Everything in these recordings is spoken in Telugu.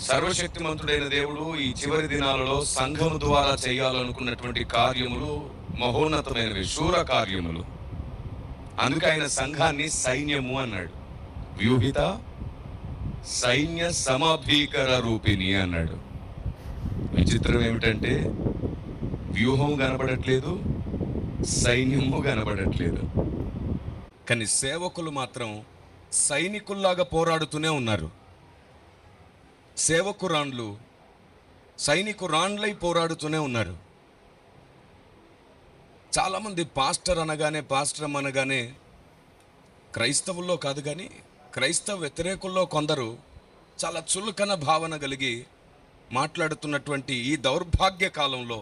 సర్వశక్తిమంతుడైన దేవుడు ఈ చివరి దినాలలో సంఘము ద్వారా చేయాలనుకున్నటువంటి కార్యములు మహోన్నతమైనవి, శూర కార్యములు. అందుకే ఆయన సంఘాన్ని సైన్యము అన్నాడు. వ్యూహిత సైన్య సమభీకర రూపిణి అన్నాడు. విచిత్రం ఏమిటంటే వ్యూహం కనబడట్లేదు, సైన్యము కనబడట్లేదు, కానీ సేవకులు మాత్రం సైనికుల్లాగా పోరాడుతూనే ఉన్నారు. సేవకురాండ్లు సైనికురాండ్లై పోరాడుతూనే ఉన్నారు. చాలామంది పాస్టర్ అనగానే క్రైస్తవుల్లో కాదు, కానీ క్రైస్తవ వ్యతిరేకుల్లో కొందరు చాలా చులకన భావన కలిగి మాట్లాడుతున్నటువంటి ఈ దౌర్భాగ్య కాలంలో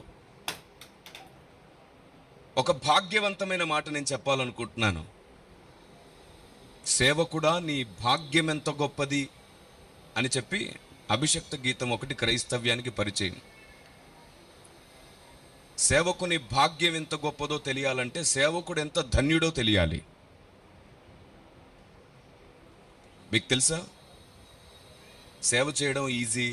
ఒక భాగ్యవంతమైన మాట నేను చెప్పాలనుకుంటున్నాను. సేవకుడా, నీ భాగ్యం ఎంత గొప్పది అని చెప్పి అభిషక్త గీతం ఒకటి క్రైస్తవ్యానికి పరిచయం. సేవకుని భాగ్యం ఎంత గొప్పదో తెలియాలంటే సేవకుడు ఎంత ధన్యుడో తెలియాలి. మీకు తెలుసా, సేవ చేయడం ఈజీ,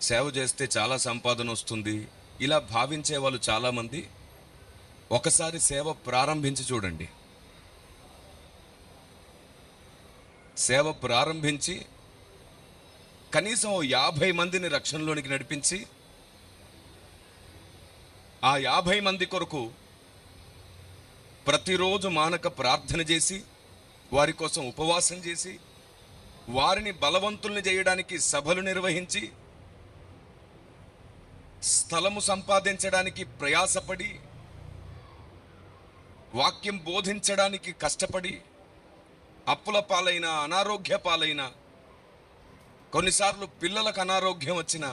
సేవ చేస్తే చాలా సంపాదన వస్తుంది, ఇలా భావించే వాళ్ళు చాలామంది. ఒకసారి సేవ ప్రారంభించి చూడండి. సేవ ప్రారంభించి కనీసం 50 మందిని రక్షణలోనికి నడిపించి ఆ 50 మంది కొరకు ప్రతిరోజు మానక ప్రార్థన చేసి, వారి కోసం ఉపవాసం చేసి, వారిని బలవంతుల్ని చేయడానికి సభలు నిర్వహించి, స్థలము సంపాదించడానికి ప్రయాసపడి, వాక్యం బోధించడానికి కష్టపడి, అప్పుల పాలైన, అనారోగ్య పాలైన, కొన్నిసార్లు పిల్లలకు అనారోగ్యం వచ్చిన,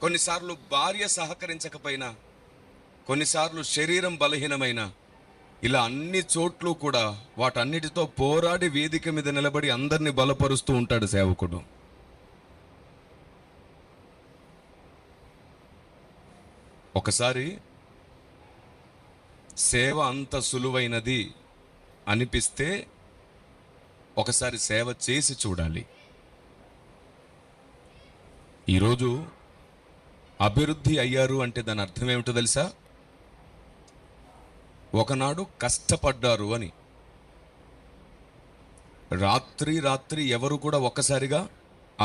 కొన్నిసార్లు భార్య సహకరించకపోయినా, కొన్నిసార్లు శరీరం బలహీనమైన, ఇలా అన్ని చోట్ల కూడా వాటన్నిటితో పోరాడి వేదిక మీద నిలబడి అందరినీ బలపరుస్తూ ఉంటాడు సేవకుడు. ఒకసారి సేవ అంత సులువైనది అనిపిస్తే ఒకసారి సేవ చేసి చూడాలి. ఈరోజు అభివృద్ధి అయ్యారు అంటే దాని అర్థం ఏమిటో తెలుసా? ఒకనాడు కష్టపడ్డారు అని. రాత్రి ఎవరు కూడా ఒక్కసారిగా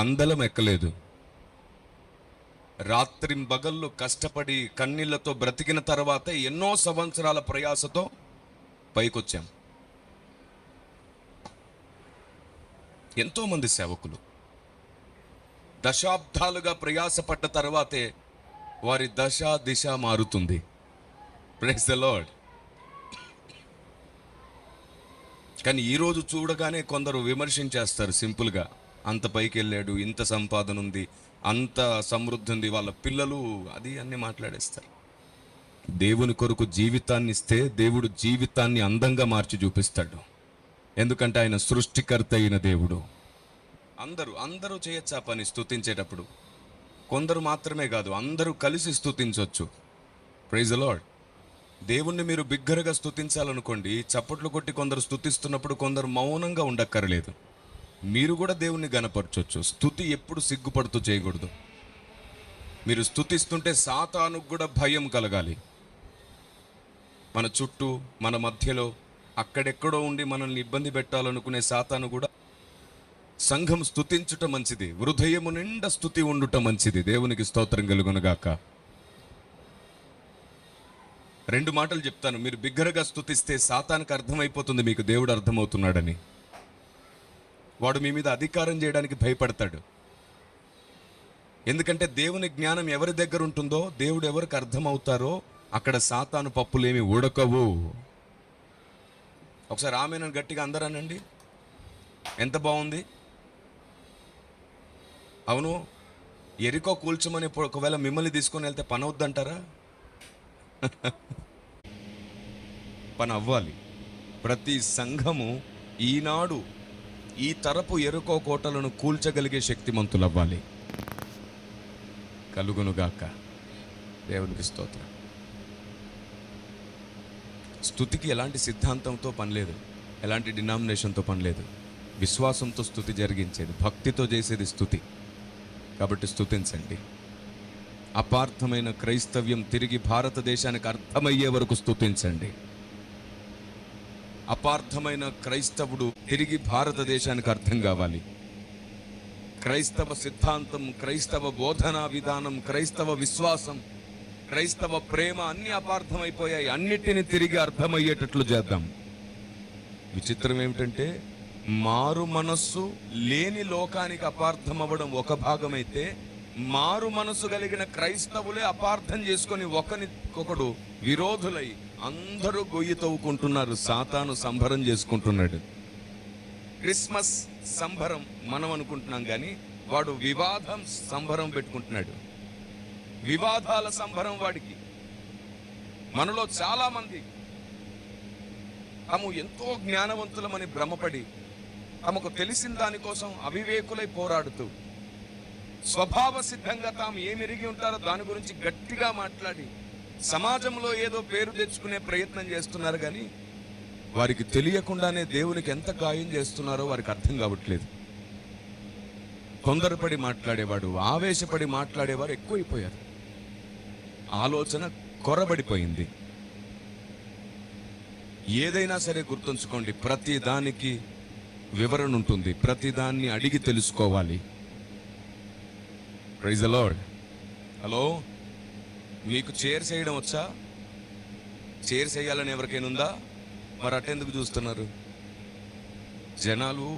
అందలం ఎక్కలేదు. రాత్రింబగళ్ళు కష్టపడి కన్నీళ్లతో బ్రతికిన తర్వాత ఎన్నో సంవత్సరాల ప్రయాసతో పైకొచ్చాం. ఎంతోమంది సేవకులు దశాబ్దాలుగా ప్రయాసపడ్డ తర్వాతే వారి దశ దిశ మారుతుంది. Praise the lord. కానీ ఈరోజు చూడగానే కొందరు విమర్శించేస్తారు సింపుల్గా. అంత పైకి వెళ్ళాడు, ఇంత సంపాదన ఉంది, అంత సమృద్ధి ఉంది, వాళ్ళ పిల్లలు, అది అన్నీ మాట్లాడేస్తారు. దేవుని కొరకు జీవితాన్ని ఇస్తే దేవుడు జీవితాన్ని అందంగా మార్చి చూపిస్తాడు. ఎందుకంటే ఆయన సృష్టికర్త అయిన దేవుడు. అందరూ చేయొచ్చు ఆ పని. స్తుతించేటప్పుడు కొందరు మాత్రమే కాదు, అందరూ కలిసి స్తుతించవచ్చు. Praise the lord. దేవుణ్ణి మీరు బిగ్గరగా స్తుతించాలనుకోండి, చప్పట్లు కొట్టి కొందరు స్తుతిస్తున్నప్పుడు కొందరు మౌనంగా ఉండక్కర్లేదు. మీరు కూడా దేవుణ్ణి గనపరచొచ్చు. స్తుతి ఎప్పుడు సిగ్గుపడుతూ చేయకూడదు. మీరు స్తుతిస్తుంటే సాతానుకు కూడా భయం కలగాలి. మన చుట్టూ, మన మధ్యలో, అక్కడెక్కడో ఉండి మనల్ని ఇబ్బంది పెట్టాలనుకునే సాతాను కూడా సంఘం స్తుతించుట మంచిది, హృదయము నిండా స్తుతి ఉండుట మంచిది. దేవునికి స్తోత్రం కలుగునుగాక. 2 మాటలు చెప్తాను. మీరు బిగ్గరగా స్తుతిస్తే సాతానికి అర్థమైపోతుంది మీకు దేవుడు అర్థమవుతున్నాడని. వాడు మీ మీద అధికారం చేయడానికి భయపడతాడు. ఎందుకంటే దేవుని జ్ఞానం ఎవరి దగ్గర ఉంటుందో, దేవుడు ఎవరికి అర్థమవుతారో అక్కడ సాతాను పప్పులేమి ఉడకవు. ఒకసారి ఆమెను గట్టిగా అందరానండి. ఎంత బాగుంది. అవును, ఎరికో కూల్చమని ఒకవేళ మిమ్మల్ని తీసుకొని వెళ్తే పని అవుద్దంటారా? పని అవ్వాలి. ప్రతి సంఘము ఈనాడు ఈ తరపు ఎరుకో కోటలను కూల్చగలిగే శక్తిమంతులు అవ్వాలి. కలుగునుగాక. దేవునికి స్తోత్రం. స్తుతికి ఎలాంటి సిద్ధాంతంతో పని లేదు, ఎలాంటి డినామినేషన్తో పని లేదు. విశ్వాసంతో స్తుతి జరిగించేది, భక్తితో చేసేది స్తుతి. కాబట్టి స్తుతించండి. అపార్థమైన క్రైస్తవ్యం తిరిగి భారతదేశానికి అర్థమయ్యే వరకు స్తుతించండి. అపార్థమైన క్రైస్తవుడు తిరిగి భారతదేశానికి అర్థం కావాలి. క్రైస్తవ సిద్ధాంతం, క్రైస్తవ బోధనా విధానం, క్రైస్తవ విశ్వాసం, క్రైస్తవ ప్రేమ అన్ని అపార్థమైపోయాయి. అన్నిటిని తిరిగి అర్థమయ్యేటట్లు చేద్దాం. విచిత్రం ఏమిటంటే, మారు మనస్సు లేని లోకానికి అపార్థం అవ్వడం ఒక భాగమైతే, మారు మనస్సు కలిగిన క్రైస్తవులే అపార్థం చేసుకొని ఒకరికొకడు విరోధులై అందరూ గొయ్యి తవ్వుకుంటున్నారు. సాతాను సంబరం చేసుకుంటున్నాడు. క్రిస్మస్ సంబరం మనం అనుకుంటున్నాం కానీ వాడు వివాదం సంబరం పెట్టుకుంటున్నాడు. వివాదాల సంబరం వాడికి. మనలో చాలా మంది తాము ఎంతో జ్ఞానవంతులమని భ్రమపడి తమకు తెలిసిన దానికోసం అవివేకులై పోరాడుతూ స్వభావ సిద్ధంగా తాము ఏమెరిగి ఉంటారో దాని గురించి గట్టిగా మాట్లాడి సమాజంలో ఏదో పేరు తెచ్చుకునే ప్రయత్నం చేస్తున్నారు. కానీ వారికి తెలియకుండానే దేవునికి ఎంత గాయం చేస్తున్నారో వారికి అర్థం కావట్లేదు. తొందరపడి మాట్లాడేవాడు, ఆవేశపడి మాట్లాడేవారు ఎక్కువైపోయారు. ఆలోచన కొరబడిపోయింది. ఏదైనా సరే గుర్తుంచుకోండి, ప్రతి దానికి వివరణ ఉంటుంది. ప్రతి దాన్ని అడిగి తెలుసుకోవాలి. Praise the lord. హలో, మీకు చైర్స్ వేయడం వచ్చా? చైర్స్ వేయాలని ఎవరికైనా ఉందా? మరి అటెందుకు చూస్తున్నారు? జనాలు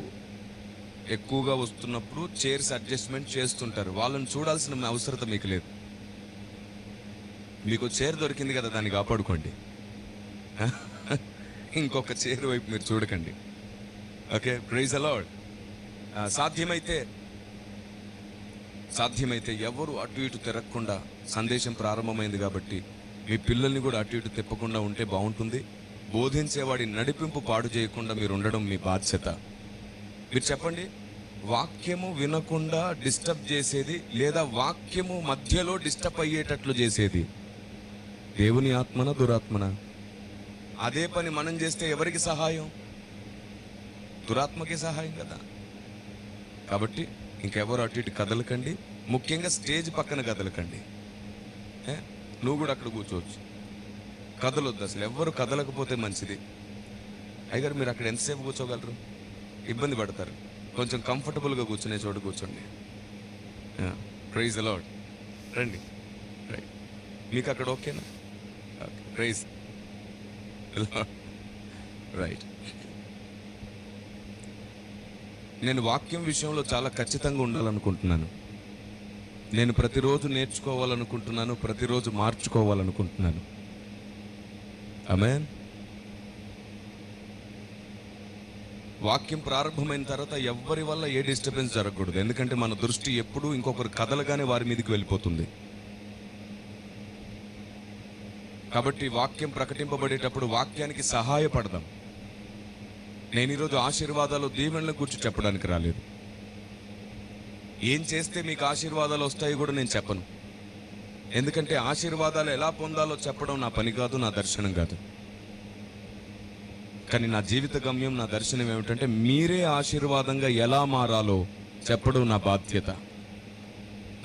ఎక్కువగా వస్తున్నప్పుడు చైర్స్ అడ్జస్ట్మెంట్ చేస్తుంటారు. వాళ్ళని చూడాల్సిన అవసరత మీకు లేదు. మీకు చైర్ దొరికింది కదా, దాన్ని కాపాడుకోండి. ఇంకొక చైర్ వైపు మీరు చూడకండి. Okay, praise the lord. సాధ్యమైతే ఎవరు అటు ఇటు తిరగకుండా, సందేశం ప్రారంభమైంది కాబట్టి మీ పిల్లల్ని కూడా అటు ఇటు తిప్పకుండా ఉంటే బాగుంటుంది. బోధించేవాడి నడిపింపు పాడు చేయకుండా మీరు ఉండడం మీ బాధ్యత. మీరు చెప్పండి, వాక్యము వినకుండా డిస్టర్బ్ చేసేది లేదా వాక్యము మధ్యలో డిస్టర్బ్ అయ్యేటట్లు చేసేది దేవుని ఆత్మన దురాత్మన? అదే పని మనం చేస్తే ఎవరికి సహాయం? దురాత్మకి సహాయం కదా. కాబట్టి ఇంకెవరు అటు ఇటు కదలకండి. ముఖ్యంగా స్టేజ్ పక్కన కదలకండి. నువ్వు కూడా అక్కడ కూర్చోవచ్చు, కదలొద్దు. అసలు ఎవ్వరు కదలకపోతే మంచిది. అయ్యగారు మీరు అక్కడ ఎంతసేపు కూర్చోగలరు? ఇబ్బంది పడతారు. కొంచెం కంఫర్టబుల్గా కూర్చునే చోటు కూర్చోండి. Praise the lord. రండి, రైట్. మీకు అక్కడ ఓకేనా? Okay, praise right. నేను వాక్యం విషయంలో చాలా ఖచ్చితంగా ఉండాలనుకుంటున్నాను. నేను ప్రతిరోజు నేర్చుకోవాలనుకుంటున్నాను, ప్రతిరోజు మార్చుకోవాలనుకుంటున్నాను. ఆమేన్. వాక్యం ప్రారంభమైన తర్వాత ఎవ్వరి వల్ల ఏ డిస్టర్బెన్స్ జరగకూడదు. ఎందుకంటే మన దృష్టి ఎప్పుడూ ఇంకొకరు కదలగానే వారి మీదకి వెళ్ళిపోతుంది. కాబట్టి వాక్యం ప్రకటింపబడేటప్పుడు వాక్యానికి సహాయపడదాం. నేను ఈరోజు ఆశీర్వాదాలు, దీవెనల గురించి చెప్పడానికి రాలేదు. ఏం చేస్తే మీకు ఆశీర్వాదాలు వస్తాయి కూడా నేను చెప్పను. ఎందుకంటే ఆశీర్వాదాలు ఎలా పొందాలో చెప్పడం నా పని కాదు, నా దర్శనం కాదు. కానీ నా జీవిత గమ్యం, నా దర్శనం ఏమిటంటే మీరే ఆశీర్వాదంగా ఎలా మారాలో చెప్పడం నా బాధ్యత.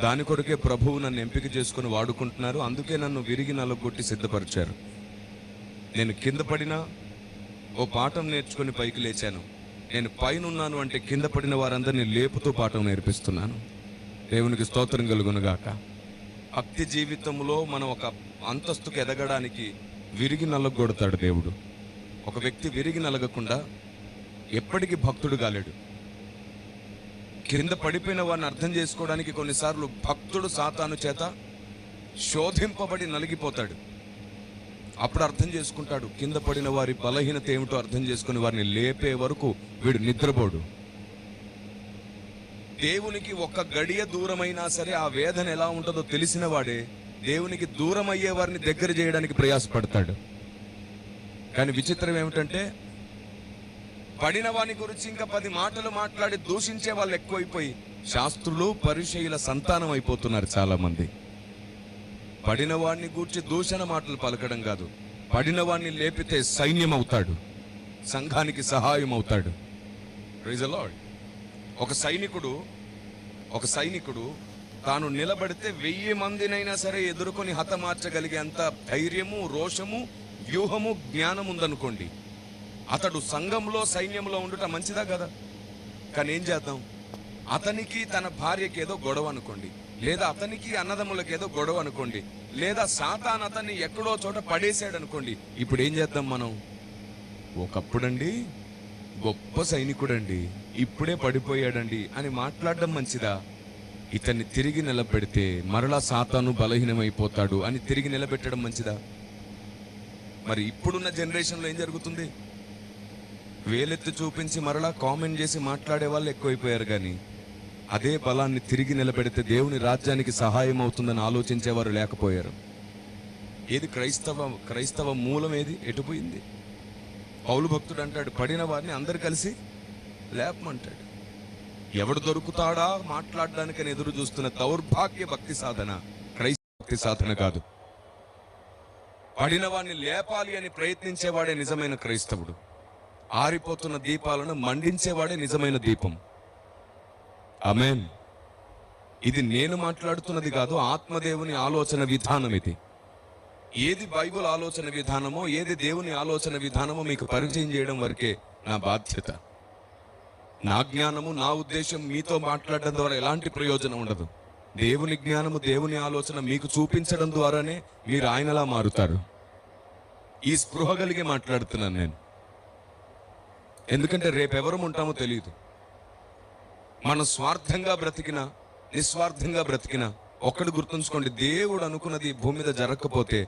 దాని కొరకే ప్రభువు నన్ను ఎంపిక చేసుకుని వాడుకుంటున్నారు. అందుకే నన్ను విరిగి నలగొట్టి సిద్ధపరిచారు. నేను కింద పడినా ఓ పాఠం నేర్చుకుని పైకి లేచాను. నేను పైనున్నాను అంటే కింద పడిన వారందరినీ లేపుతూ పాఠం నేర్పిస్తున్నాను. దేవునికి స్తోత్రం కలుగునుగాక. భక్తి జీవితంలో మనం ఒక అంతస్తుకు ఎదగడానికి విరిగి నలగొడతాడు దేవుడు. ఒక వ్యక్తి విరిగి నలగకుండా ఎప్పటికీ భక్తుడు కాలేడు. కింద పడిపోయిన వారిని అర్థం చేసుకోవడానికి కొన్నిసార్లు భక్తుడు సాతాను చేత శోధింపబడి నలిగిపోతాడు. అప్పుడు అర్థం చేసుకుంటాడు. కింద పడిన వారి బలహీనత ఏమిటో అర్థం చేసుకుని వారిని లేపే వరకు వీడు నిద్రపోడు. దేవునికి ఒక్క గడియ దూరమైనా సరే ఆ వేదన ఎలా ఉంటుందో తెలిసిన వాడే దేవునికి దూరం అయ్యే వారిని దగ్గర చేయడానికి ప్రయాసపడతాడు. కానీ విచిత్రం ఏమిటంటే పడిన వాని గురించి ఇంకా 10 మాటలు మాట్లాడి దూషించే వాళ్ళు ఎక్కువైపోయి శాస్త్రులు, పరిచయుల సంతానం అయిపోతున్నారు చాలా మంది. పడిన వాడిని గూర్చి దూషణ మాటలు పలకడం కాదు, పడిన వాడిని లేపితే సైన్యం అవుతాడు, సంఘానికి సహాయం అవుతాడు. Praise the lord. ఒక సైనికుడు తాను నిలబడితే 1000 మందినైనా సరే ఎదుర్కొని హతమార్చగలిగే అంత ధైర్యము, రోషము, వ్యూహము, జ్ఞానం ఉందనుకోండి. అతడు సంఘంలో, సైన్యంలో ఉండుట మంచిదా కదా? కానీ ఏం చేద్దాం, అతనికి తన భార్యకి ఏదో గొడవ అనుకోండి, లేదా అతనికి అన్నదమ్ములకి ఏదో గొడవ అనుకోండి, లేదా సాతాన్ అతన్ని ఎక్కడో చోట పడేసాడు అనుకోండి. ఇప్పుడు ఏం చేద్దాం మనం? ఒకప్పుడండి గొప్ప సైనికుడండి, ఇప్పుడే పడిపోయాడండి అని మాట్లాడడం మంచిదా? ఇతన్ని తిరిగి నిలబెడితే మరలా సాతాను బలహీనమైపోతాడు అని తిరిగి నిలబెట్టడం మంచిదా? మరి ఇప్పుడున్న జనరేషన్లో ఏం జరుగుతుంది? వేలెత్తి చూపించి మరలా కామెంట్ చేసి మాట్లాడే వాళ్ళు ఎక్కువైపోయారు. కానీ అదే బలాన్ని తిరిగి నిలబెడితే దేవుని రాజ్యానికి సహాయం అవుతుందని ఆలోచించేవారు లేకపోయారు. ఏది క్రైస్తవ మూలం ఏది? ఎటుపోయింది? పౌలు భక్తుడు అంటాడు, పడిన వారిని అందరు కలిసి లేపమంటాడు. ఎవడు దొరుకుతాడా మాట్లాడడానికని ఎదురు చూస్తున్న దౌర్భాగ్య భక్తి సాధన క్రైస్తవ భక్తి సాధన కాదు. పడిన వాడిని లేపాలి అని ప్రయత్నించేవాడే నిజమైన క్రైస్తవుడు. ఆరిపోతున్న దీపాలను మండించేవాడే నిజమైన దీపం. ఆమేన్. ఇది నేను మాట్లాడుతున్నది కాదు, ఆత్మదేవుని ఆలోచన విధానం ఇది. ఏది బైబిల్ ఆలోచన విధానమో, ఏది దేవుని ఆలోచన విధానమో మీకు పరిచయం చేయడం వరకే నా బాధ్యత. నా జ్ఞానము, నా ఉద్దేశం మీతో మాట్లాడడం ద్వారా ఎలాంటి ప్రయోజనం ఉండదు. దేవుని జ్ఞానము, దేవుని ఆలోచన మీకు చూపించడం ద్వారానే మీరు ఆయనలా మారుతారు. ఈ స్పృహ కలిగి మాట్లాడుతున్నాను నేను. ఎందుకంటే రేపెవరం ఉంటామో తెలియదు. మనం స్వార్థంగా బ్రతికినా, నిస్వార్థంగా బ్రతికినా ఒక్కడు గుర్తుంచుకోండి, దేవుడు అనుకున్నది భూమి మీద జరగకపోతే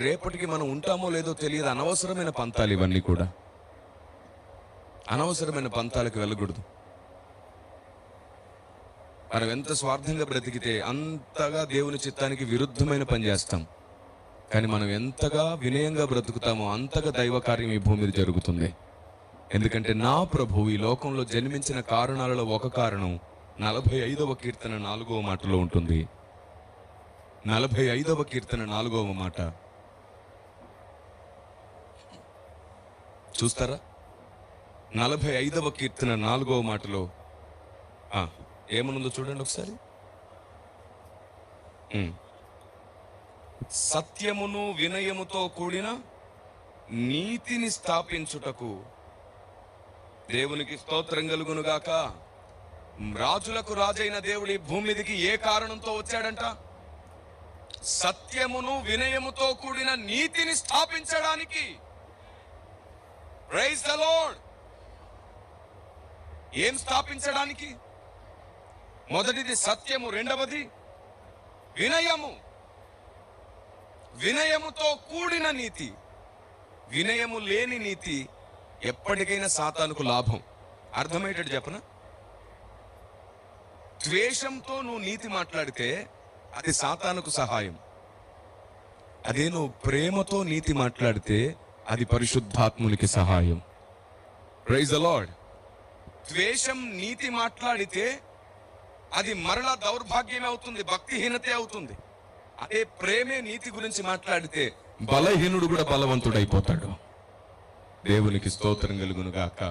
రేపటికి మనం ఉంటామో లేదో తెలియదు. అనవసరమైన పంతాలు ఇవన్నీ కూడా. అనవసరమైన పంతాలకు వెళ్ళకూడదు. మనం ఎంత స్వార్థంగా బ్రతికితే అంతగా దేవుని చిత్తానికి విరుద్ధమైన పని చేస్తాం. కానీ మనం ఎంతగా వినయంగా బ్రతుకుతామో అంతగా దైవ కార్యం ఈ భూమి మీద జరుగుతుంది. ఎందుకంటే నా ప్రభు ఈ లోకంలో జన్మించిన కారణాలలో ఒక కారణం 45వ కీర్తన 4వ మాటలో ఉంటుంది. 45వ కీర్తన 4వ మాట చూస్తారా? 45వ కీర్తన 4వ మాటలో ఏమనుందో చూడండి ఒకసారి. సత్యమును వినయముతో కూడిన నీతిని స్థాపించుటకు దేవునికి స్తోత్రం కలుగునుగాక. రాజులకు రాజైన దేవుడి భూమి మీదకి ఏ కారణంతో వచ్చాడంట? సత్యమును వినయముతో కూడిన నీతిని స్థాపించడానికి. Praise the lord. ఏం స్థాపించడానికి? మొదటిది సత్యము, రెండవది వినయము. వినయముతో కూడిన నీతి. వినయము లేని నీతి ఎప్పటికైనా సాతానుకు లాభం. అర్థమయ్యేటట్టు చెప్పనా? ద్వేషంతో నువ్వు నీతి మాట్లాడితే అది సాతానుకు సహాయం. అదే నువ్వు ప్రేమతో నీతి మాట్లాడితే అది పరిశుద్ధాత్మునికి సహాయం. Praise the lord. ద్వేషం నీతి మాట్లాడితే అది మరలా దౌర్భాగ్యమే అవుతుంది, భక్తిహీనతే అవుతుంది. అదే ప్రేమే నీతి గురించి మాట్లాడితే బలహీనుడు కూడా బలవంతుడైపోతాడు. దేవునికి స్తోత్రం కలుగును గాక.